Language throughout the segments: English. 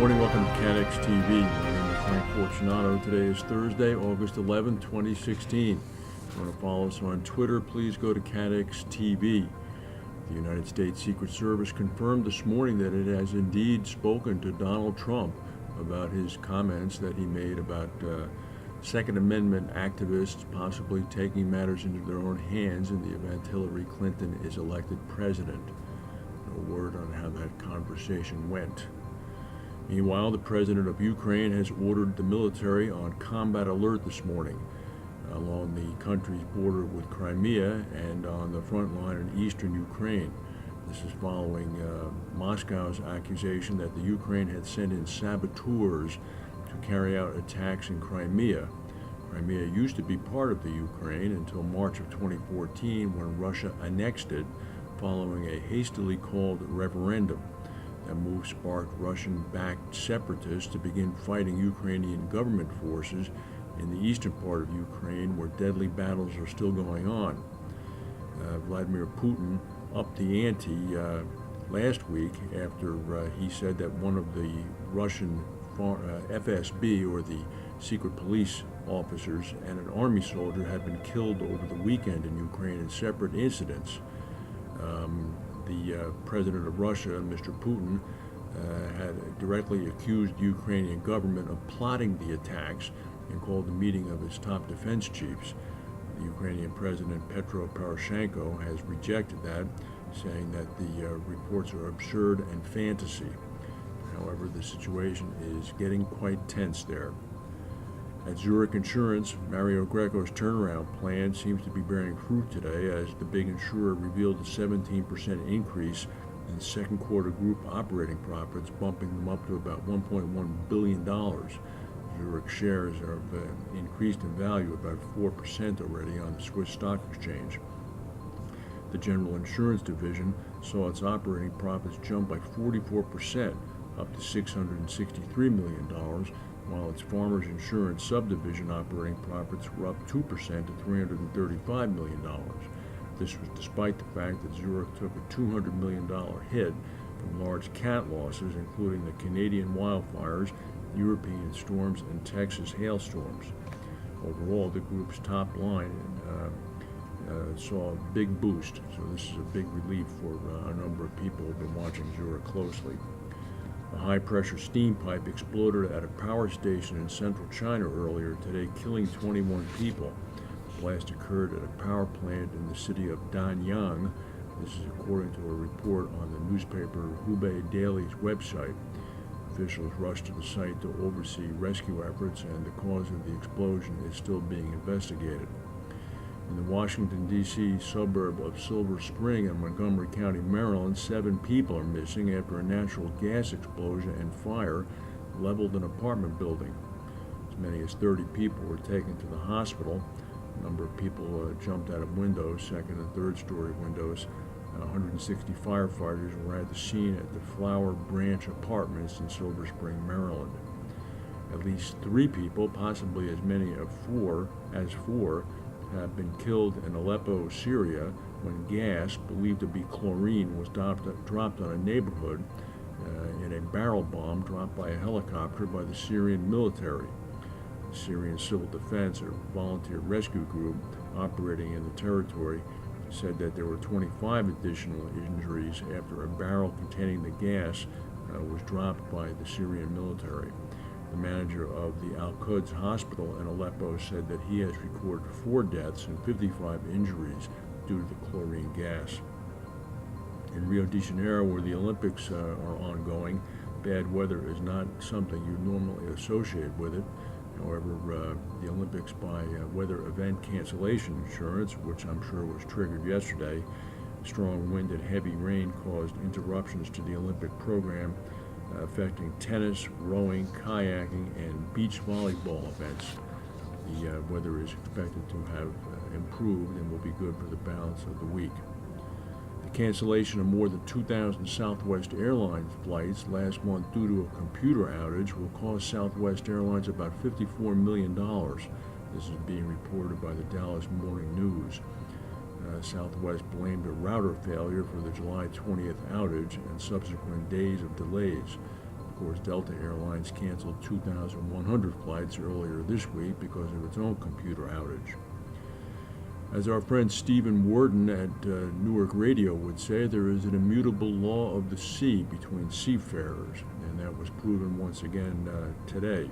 morning, welcome to CATEX TV. My name is Frank Fortunato. Today is Thursday, August 11, 2016. If you want to follow us on Twitter, please go to CATEX TV. The United States Secret Service confirmed this morning that it has indeed spoken to Donald Trump about his comments that he made about Second Amendment activists possibly taking matters into their own hands in the event Hillary Clinton is elected president. No word on how that conversation went. Meanwhile, the president of Ukraine has ordered the military on combat alert this morning along the country's border with Crimea and on the front line in eastern Ukraine. This is following Moscow's accusation that the Ukraine had sent in saboteurs to carry out attacks in Crimea. Crimea used to be part of the Ukraine until March of 2014 when Russia annexed it following a hastily called referendum. That move sparked Russian-backed separatists to begin fighting Ukrainian government forces in the eastern part of Ukraine, where deadly battles are still going on. Vladimir Putin upped the ante last week after he said that one of the Russian FSB, or the secret police officers, and an army soldier had been killed over the weekend in Ukraine in separate incidents. The president of Russia, Mr. Putin, had directly accused the Ukrainian government of plotting the attacks and called the meeting of his top defense chiefs. The Ukrainian president, Petro Poroshenko, has rejected that, saying that the reports are absurd and fantasy. However, the situation is getting quite tense there. At Zurich Insurance, Mario Greco's turnaround plan seems to be bearing fruit today as the big insurer revealed a 17% increase in second quarter group operating profits, bumping them up to about $1.1 billion. Zurich shares have increased in value about 4% already on the Swiss stock exchange. The general insurance division saw its operating profits jump by 44%, up to $663 million, while its farmers insurance subdivision operating profits were up 2% to $335 million. This was despite the fact that Zurich took a $200 million hit from large cat losses, including the Canadian wildfires, European storms, and Texas hailstorms. Overall, the group's top line saw a big boost, so this is a big relief for a number of people who have been watching Zurich closely. A high-pressure steam pipe exploded at a power station in central China earlier today, killing 21 people. The blast occurred at a power plant in the city of Danyang. This is according to a report on the newspaper Hubei Daily's website. Officials rushed to the site to oversee rescue efforts, and the cause of the explosion is still being investigated. In the Washington, D.C. suburb of Silver Spring in Montgomery County, Maryland, 7 people are missing after a natural gas explosion and fire leveled an apartment building. As many as 30 people were taken to the hospital. A number of people jumped out of windows, second and third story windows. 160 firefighters were at the scene at the Flower Branch Apartments in Silver Spring, Maryland. At least 3 people, possibly as many as four, have been killed in Aleppo, Syria, when gas, believed to be chlorine, was dropped on a neighborhood in a barrel bomb dropped by a helicopter by the Syrian military. The Syrian Civil Defense, a volunteer rescue group operating in the territory, said that there were 25 additional injuries after a barrel containing the gas was dropped by the Syrian military. The manager of the Al-Quds hospital in Aleppo said that he has recorded 4 deaths and 55 injuries due to the chlorine gas. In Rio de Janeiro, where the Olympics are ongoing, bad weather is not something you normally associate with it. However, the Olympics by weather event cancellation insurance, which I'm sure was triggered yesterday, strong wind and heavy rain caused interruptions to the Olympic program, affecting tennis, rowing, kayaking, and beach volleyball events. The weather is expected to have improved and will be good for the balance of the week. The cancellation of more than 2,000 Southwest Airlines flights last month due to a computer outage will cost Southwest Airlines about $54 million. This is being reported by the Dallas Morning News. Southwest blamed a router failure for the July 20th outage and subsequent days of delays. course, Delta Airlines canceled 2,100 flights earlier this week because of its own computer outage. As our friend Stephen Worden at Newark Radio would say, there is an immutable law of the sea between seafarers, and that was proven once again today.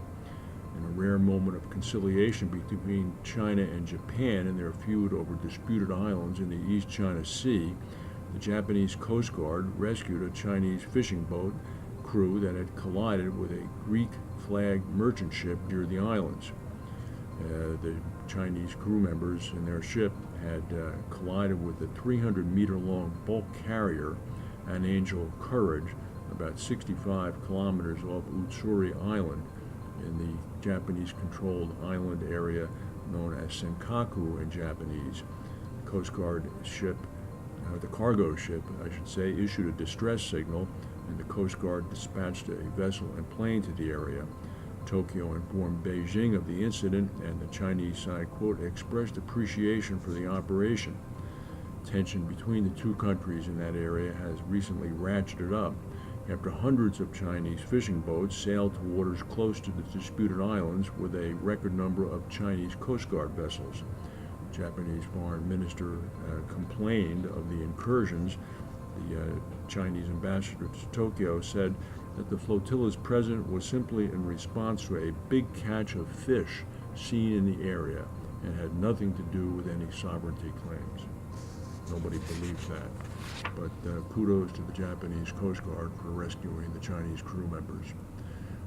In a rare moment of conciliation between China and Japan in their feud over disputed islands in the East China Sea, the Japanese Coast Guard rescued a Chinese fishing boat crew that had collided with a Greek-flagged merchant ship near the islands. The Chinese crew members in their ship had collided with the 300-meter-long bulk carrier, An Angel Courage, about 65 kilometers off Utsuri Island in the Japanese-controlled island area known as Senkaku in Japanese. The Coast Guard ship, the cargo ship, I should say, issued a distress signal, and the Coast Guard dispatched a vessel and plane to the area. Tokyo informed Beijing of the incident, and the Chinese side, quote, expressed appreciation for the operation. Tension between the two countries in that area has recently ratcheted up after hundreds of Chinese fishing boats sailed to waters close to the disputed islands with a record number of Chinese Coast Guard vessels. The Japanese foreign minister complained of the incursions. The Chinese ambassador to Tokyo said that the flotilla's presence was simply in response to a big catch of fish seen in the area and had nothing to do with any sovereignty claims. Nobody believes that. But kudos to the Japanese Coast Guard for rescuing the Chinese crew members.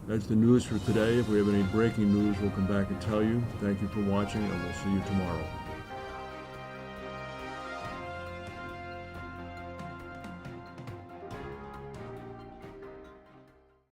That's the news for today. If we have any breaking news, we'll come back and tell you. Thank you for watching, and we'll see you tomorrow.